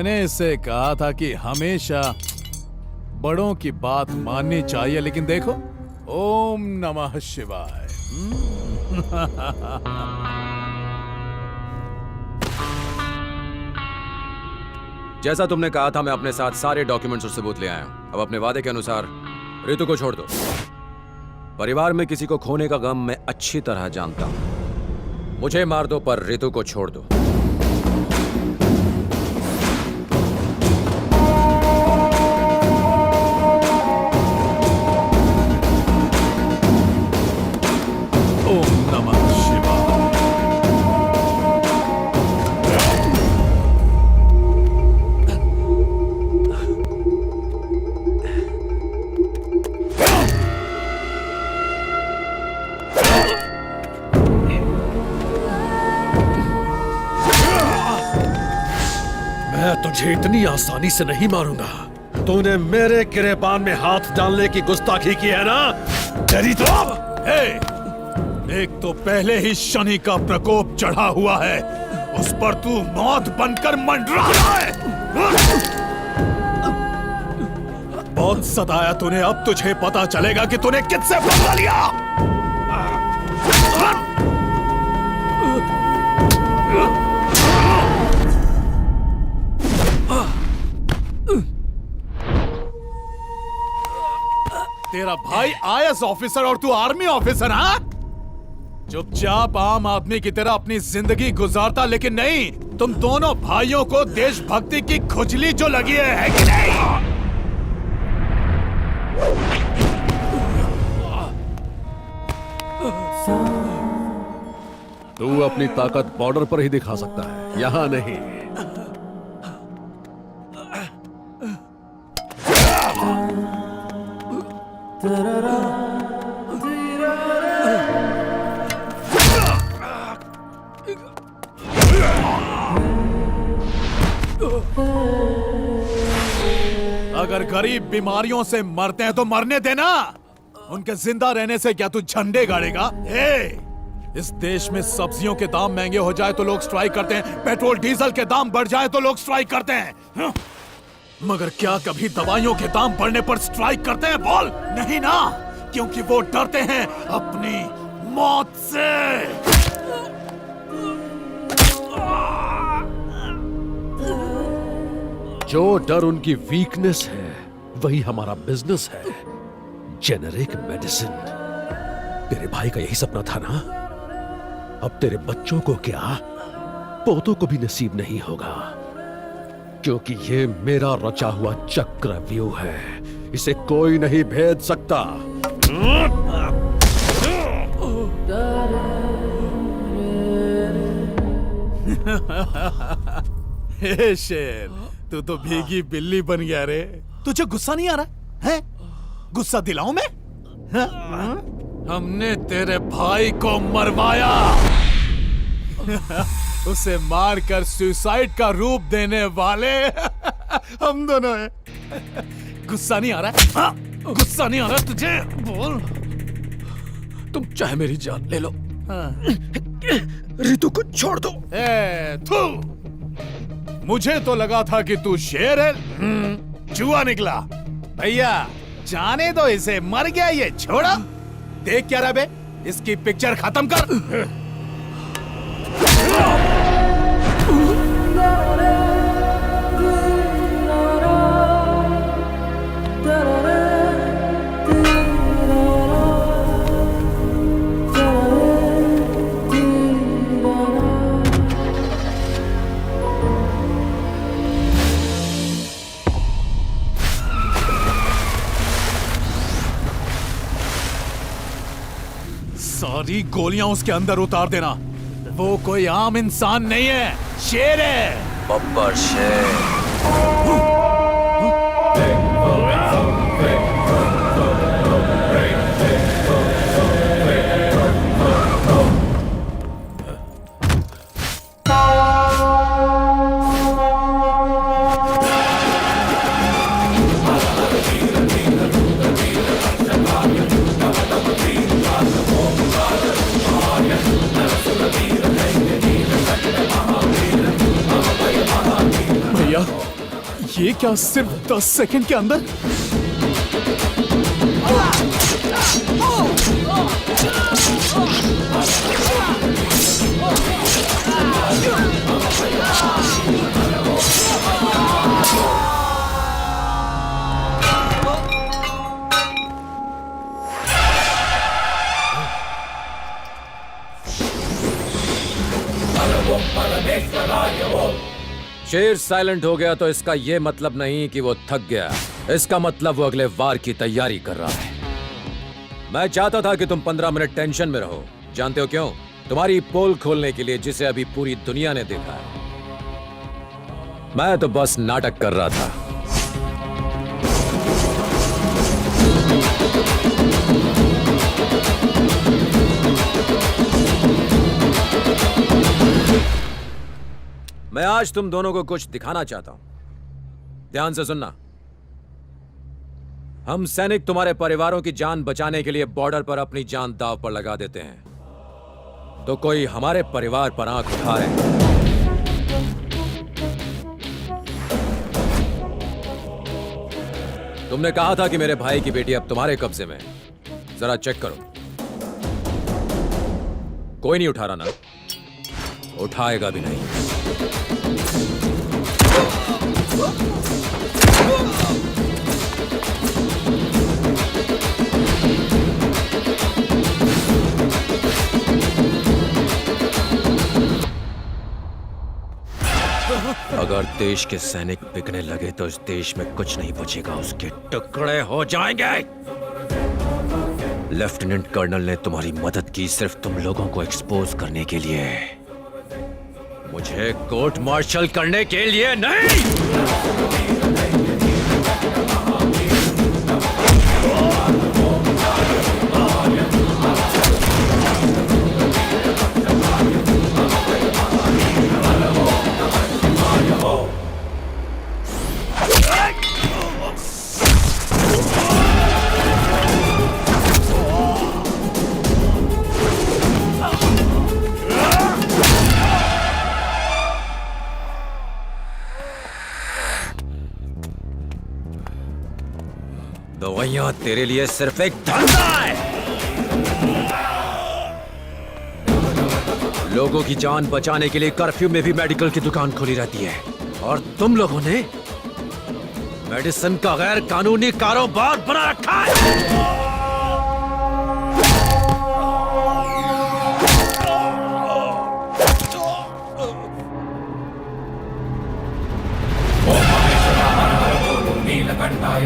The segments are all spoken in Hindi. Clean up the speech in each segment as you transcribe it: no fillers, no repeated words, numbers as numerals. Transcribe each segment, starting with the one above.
मैंने इससे कहा था कि हमेशा बड़ों की बात माननी चाहिए, लेकिन देखो, ओम नमः शिवाय। जैसा तुमने कहा था, मैं अपने साथ सारे डॉक्यूमेंट्स और सबूत ले आया हूं। अब अपने वादे के अनुसार रितु को छोड़ दो। परिवार में किसी को खोने का गम मैं अच्छी तरह जानता हूं। मुझे मार दो पर रितु को छोड़ दो। ओम नमः शिवाय। मैं तुझे इतनी आसानी से नहीं मारूंगा। तूने मेरे गिरेबान में हाथ डालने की गुस्ताखी की है ना? तेरी तो अब एक तो पहले ही शनि का प्रकोप चढ़ा हुआ है, उस पर तू मौत बनकर मंडरा रहा है। बहुत सताया तूने, अब तुझे पता चलेगा कि तूने किससे बदला लिया। तेरा भाई आईएएस ऑफिसर और तू आर्मी ऑफिसर, हाँ? चुपचाप आम आदमी की तरह अपनी जिंदगी गुजारता, लेकिन नहीं, तुम दोनों भाइयों को देशभक्ति की खुजली जो लगी है कि नहीं? तू अपनी ताकत बॉर्डर पर ही दिखा सकता है, यहां नहीं। अगर गरीब बीमारियों से मरते हैं तो मरने देना, उनके जिंदा रहने से क्या तू झंडे गाड़ेगा? इस देश में सब्जियों के दाम महंगे हो जाए तो लोग स्ट्राइक करते हैं, पेट्रोल डीजल के दाम बढ़ जाए तो लोग स्ट्राइक करते हैं, हाँ? मगर क्या कभी दवाइयों के दाम बढ़ने पर स्ट्राइक करते हैं? बोल। नहीं ना, क्योंकि वो डरते हैं अपनी मौत से। जो डर उनकी वीकनेस है वही हमारा बिजनेस है, जेनेरिक मेडिसिन। तेरे भाई का यही सपना था ना? अब तेरे बच्चों को क्या, पोतों को भी नसीब नहीं होगा, क्योंकि ये मेरा रचा हुआ चक्रव्यूह है, इसे कोई नहीं भेद सकता। हे शेर, तू तो भीगी बिल्ली बन गया रे। तुझे गुस्सा नहीं आ रहा है? गुस्सा दिलाऊं मैं? हाँ? हमने तेरे भाई को मरवाया। उसे मारकर सुसाइड का रूप देने वाले हम दोनों हैं। गुस्सा नहीं आ रहा है? हाँ? गुस्सा नहीं आ रहा तुझे? बोल। तुम चाहे मेरी जान ले लो, हाँ। रितु को छोड़ दो। थू, मुझे तो लगा था कि तू शेर है, चूहा निकला। भैया जाने दो इसे, मर गया ये, छोड़ो। देख क्या रहा बे, इसकी पिक्चर खत्म कर। सारी गोलियां उसके अंदर उतार देना। वो कोई आम इंसान नहीं है, शेर है। बब्बर शेर। ये क्या सिर्फ 10 सेकंड के अंदर? शेर साइलेंट हो गया तो इसका यह मतलब नहीं कि वो थक गया। इसका मतलब वो अगले वार की तैयारी कर रहा है। मैं चाहता था कि तुम 15 मिनट टेंशन में रहो। जानते हो क्यों? तुम्हारी पोल खोलने के लिए, जिसे अभी पूरी दुनिया ने देखा है। मैं तो बस नाटक कर रहा था। मैं आज तुम दोनों को कुछ दिखाना चाहता हूं। ध्यान से सुनना। हम सैनिक तुम्हारे परिवारों की जान बचाने के लिए बॉर्डर पर अपनी जान दांव पर लगा देते हैं। तो कोई हमारे परिवार पर आंख उठाए। तुमने कहा था कि मेरे भाई की बेटी अब तुम्हारे कब्जे में है। जरा चेक करो। कोई नहीं उठा रहा ना? उठाएगा भी नहीं। अगर देश के सैनिक बिकने लगे तो इस देश में कुछ नहीं बचेगा, उसके टुकड़े हो जाएंगे। लेफ्टिनेंट कर्नल ने तुम्हारी मदद की सिर्फ तुम लोगों को एक्सपोज करने के लिए, मुझे कोर्ट मार्शल करने के लिए नहीं। दवाइयां तेरे लिए सिर्फ एक धंधा है। लोगों की जान बचाने के लिए कर्फ्यू में भी मेडिकल की दुकान खुली रहती है, और तुम लोगों ने मेडिसिन का गैर कानूनी कारोबार बना रखा है।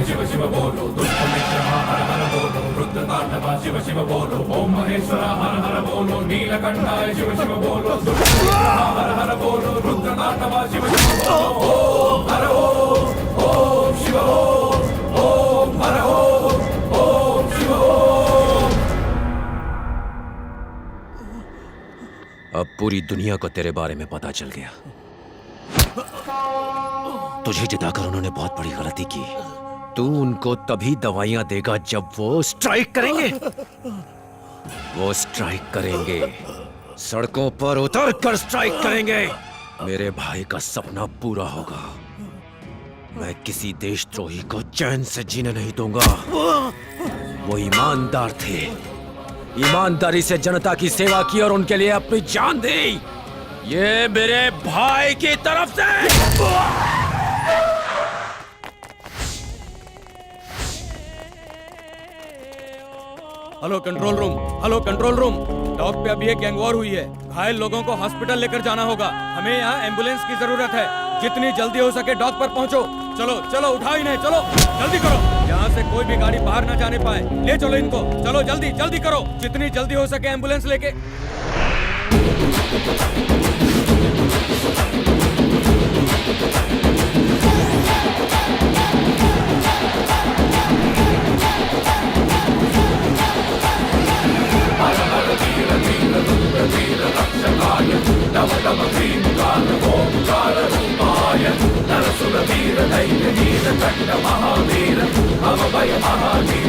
शिव शिव बोलो, दुष्ट मित्र हर हर बोलो, रुद्र तांडवा शिव शिव बोलो, ओम महेश्वर हर हर बोलो, नीलकंठाय शिव शिव बोलो, दुष्ट मित्र हर हर बोलो, रुद्र तांडवा शिव शिव बोलो, ओम हर ओम शिव ओम हर ओम शिव ओम। अब पूरी दुनिया को तेरे बारे में पता चल गया। तुझे जिताकर उन्होंने बहुत बड़ी गलती की। तू उनको तभी दवाइयां देगा जब वो स्ट्राइक करेंगे। वो स्ट्राइक करेंगे, सड़कों पर उतर कर स्ट्राइक करेंगे। मेरे भाई का सपना पूरा होगा। मैं किसी देशद्रोही को चैन से जीने नहीं दूंगा। वो ईमानदार थे, ईमानदारी से जनता की सेवा की और उनके लिए अपनी जान दी। ये मेरे भाई की तरफ से। Hello control room, hello control room. Dock पे अभी एक गैंग वॉर हुई है। घायल लोगों को हॉस्पिटल लेकर जाना होगा। हमें यहाँ एम्बुलेंस की जरूरत है। जितनी जल्दी हो सके डॉक पर पहुँचो। चलो चलो, उठाओ इन्हें, चलो जल्दी करो। यहाँ से कोई भी गाड़ी बाहर न जाने पाए। ले चलो इनको, चलो जल्दी जल्दी करो। जितनी जल्दी हो सके एम्बुलेंस लेके। महावीर, हम भय महावीर।